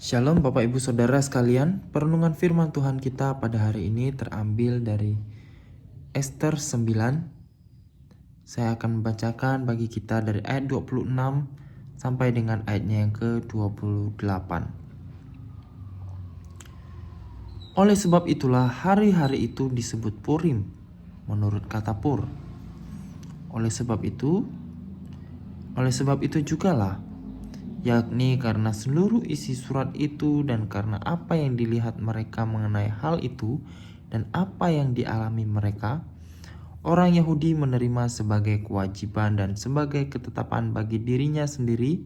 Shalom Bapak Ibu Saudara sekalian, perenungan firman Tuhan kita pada hari ini terambil dari Ester 9. Saya akan membacakan bagi kita dari ayat 26 sampai dengan ayatnya yang ke-28. Oleh sebab itulah hari-hari itu disebut Purim menurut kata Pur. Oleh sebab itu jugalah, yakni karena seluruh isi surat itu dan karena apa yang dilihat mereka mengenai hal itu dan apa yang dialami mereka, orang Yahudi menerima sebagai kewajiban dan sebagai ketetapan bagi dirinya sendiri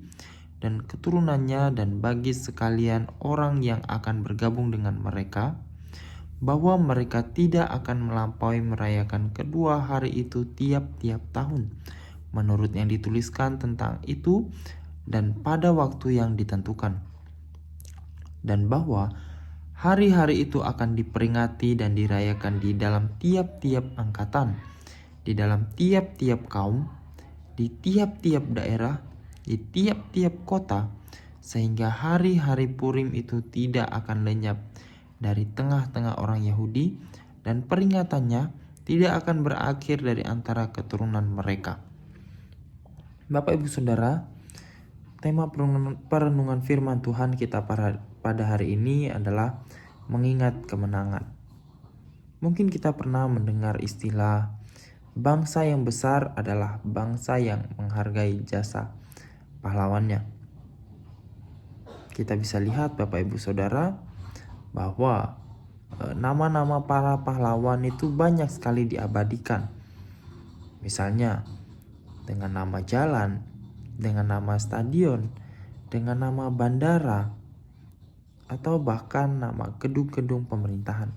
dan keturunannya dan bagi sekalian orang yang akan bergabung dengan mereka, bahwa mereka tidak akan melampaui merayakan kedua hari itu tiap-tiap tahun, menurut yang dituliskan tentang itu dan pada waktu yang ditentukan, dan bahwa hari-hari itu akan diperingati dan dirayakan di dalam tiap-tiap angkatan, di dalam tiap-tiap kaum, di tiap-tiap daerah, di tiap-tiap kota, sehingga hari-hari Purim itu tidak akan lenyap dari tengah-tengah orang Yahudi, dan peringatannya tidak akan berakhir dari antara keturunan mereka. Bapak Ibu Saudara, tema perenungan firman Tuhan kita pada hari ini adalah mengingat kemenangan. Mungkin kita pernah mendengar istilah bangsa yang besar adalah bangsa yang menghargai jasa pahlawannya. Kita bisa lihat Bapak Ibu Saudara bahwa nama-nama para pahlawan itu banyak sekali diabadikan. Misalnya dengan nama jalan, dengan nama stadion, dengan nama bandara, atau bahkan nama gedung-gedung pemerintahan.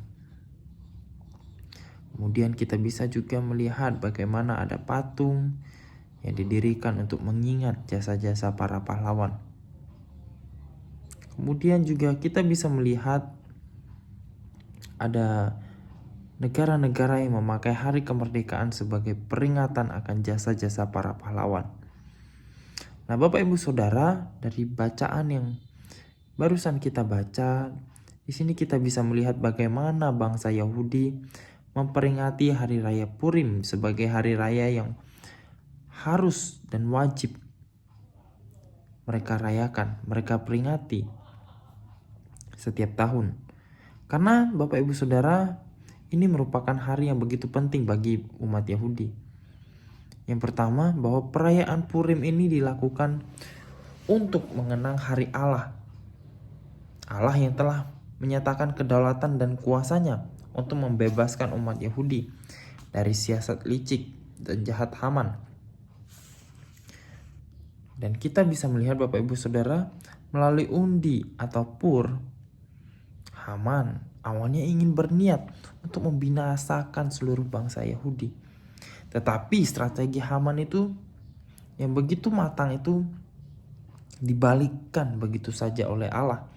Kemudian kita bisa juga melihat bagaimana ada patung yang didirikan untuk mengingat jasa-jasa para pahlawan. Kemudian juga kita bisa melihat ada negara-negara yang memakai hari kemerdekaan sebagai peringatan akan jasa-jasa para pahlawan. Nah, Bapak Ibu Saudara, dari bacaan yang barusan kita baca, di sini kita bisa melihat bagaimana bangsa Yahudi memperingati hari raya Purim sebagai hari raya yang harus dan wajib mereka rayakan, mereka peringati setiap tahun. Karena Bapak Ibu Saudara, ini merupakan hari yang begitu penting bagi umat Yahudi. Yang pertama, bahwa perayaan Purim ini dilakukan untuk mengenang hari Allah. Allah yang telah menyatakan kedaulatan dan kuasanya untuk membebaskan umat Yahudi dari siasat licik dan jahat Haman. Dan kita bisa melihat Bapak Ibu Saudara, melalui undi atau pur, Haman awalnya ingin berniat untuk membinasakan seluruh bangsa Yahudi. Tetapi strategi Haman itu yang begitu matang itu dibalikkan begitu saja oleh Allah,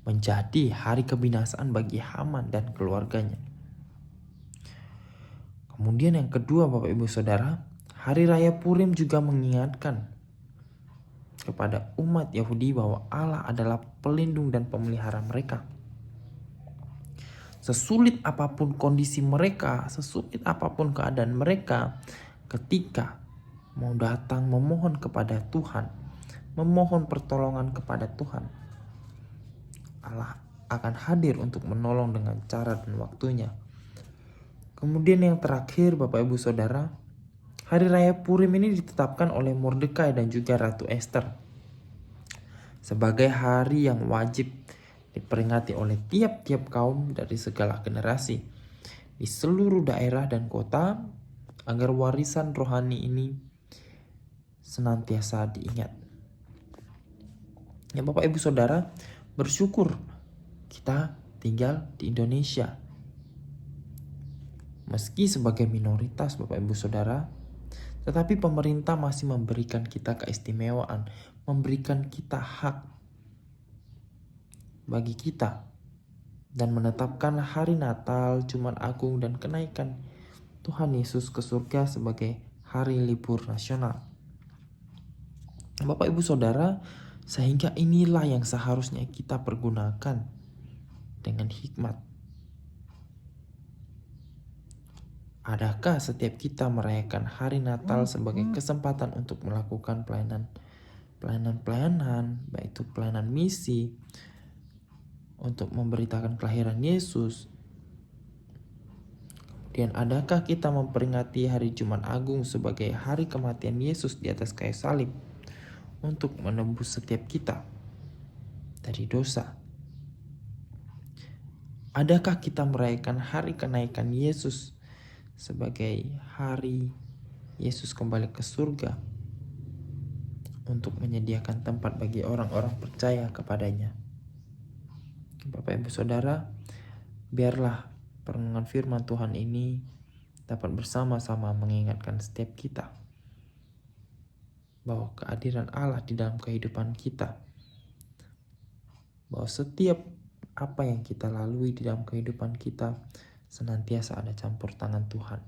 menjadi hari kebinasaan bagi Haman dan keluarganya. Kemudian yang kedua Bapak Ibu Saudara, hari raya Purim juga mengingatkan kepada umat Yahudi bahwa Allah adalah pelindung dan pemelihara mereka. Sesulit apapun kondisi mereka, sesulit apapun keadaan mereka, ketika mau datang memohon kepada Tuhan, memohon pertolongan kepada Tuhan, Allah akan hadir untuk menolong dengan cara dan waktunya. Kemudian yang terakhir Bapak Ibu Saudara, hari raya Purim ini ditetapkan oleh Mordekai dan juga Ratu Ester sebagai hari yang wajib diperingati oleh tiap-tiap kaum dari segala generasi di seluruh daerah dan kota, agar warisan rohani ini senantiasa diingat. Ya Bapak Ibu Saudara, bersyukur kita tinggal di Indonesia. Meski sebagai minoritas Bapak Ibu Saudara, tetapi pemerintah masih memberikan kita keistimewaan, memberikan kita hak bagi kita, dan menetapkan hari Natal, Jumat Agung, dan kenaikan Tuhan Yesus ke surga sebagai hari libur nasional. Bapak Ibu Saudara, Sehingga inilah yang seharusnya kita pergunakan dengan hikmat. Adakah setiap kita merayakan hari Natal sebagai kesempatan untuk melakukan pelayanan, baik itu pelayanan misi, untuk memberitakan kelahiran Yesus? Dan adakah kita memperingati hari Jumat Agung sebagai hari kematian Yesus di atas kayu salib untuk menembus setiap kita dari dosa? Adakah kita merayakan hari kenaikan Yesus sebagai hari Yesus kembali ke surga untuk menyediakan tempat bagi orang-orang percaya kepadanya? Bapak Ibu Saudara, biarlah perenungan firman Tuhan ini dapat bersama-sama mengingatkan setiap kita bahwa kehadiran Allah di dalam kehidupan kita, bahwa setiap apa yang kita lalui di dalam kehidupan kita senantiasa ada campur tangan Tuhan.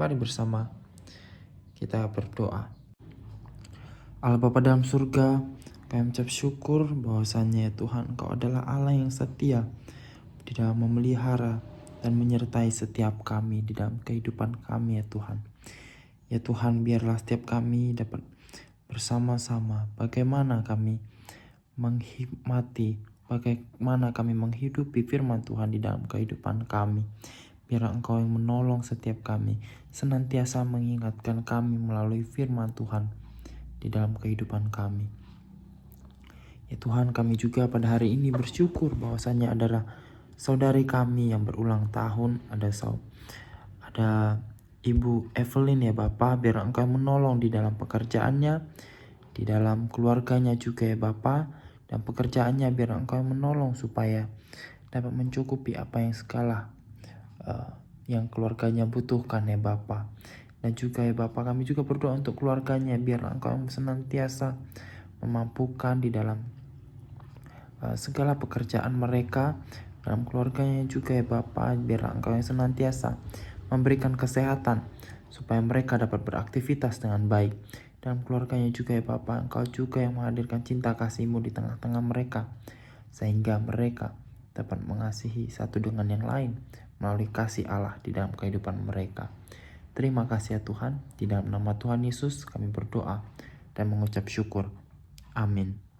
Mari bersama kita berdoa. Allah Bapa dalam surga, kami mengucap syukur bahwasannya Tuhan, Engkau adalah Allah yang setia di dalam memelihara dan menyertai setiap kami di dalam kehidupan kami ya Tuhan. Ya Tuhan, biarlah setiap kami dapat bersama-sama bagaimana kami menghikmati, bagaimana kami menghidupi firman Tuhan di dalam kehidupan kami. Biarlah Engkau yang menolong setiap kami, senantiasa mengingatkan kami melalui firman Tuhan di dalam kehidupan kami. Ya Tuhan, kami juga pada hari ini bersyukur bahwasannya adalah saudari kami yang berulang tahun, ada Ibu Evelyn ya Bapak. Biar Engkau menolong di dalam pekerjaannya, di dalam keluarganya juga ya Bapak, dan pekerjaannya biar Engkau menolong supaya dapat mencukupi apa yang segala yang keluarganya butuhkan ya Bapak. Dan juga ya Bapak, kami juga berdoa untuk keluarganya, biar Engkau senantiasa memampukan di dalam segala pekerjaan mereka, dalam keluarganya juga ya Bapak. Biar Engkau yang senantiasa memberikan kesehatan supaya mereka dapat beraktivitas dengan baik. Dalam keluarganya juga ya Bapak, Engkau juga yang menghadirkan cinta kasih-Mu di tengah-tengah mereka, sehingga mereka dapat mengasihi satu dengan yang lain melalui kasih Allah di dalam kehidupan mereka. Terima kasih ya Tuhan, di dalam nama Tuhan Yesus kami berdoa dan mengucap syukur. Amin.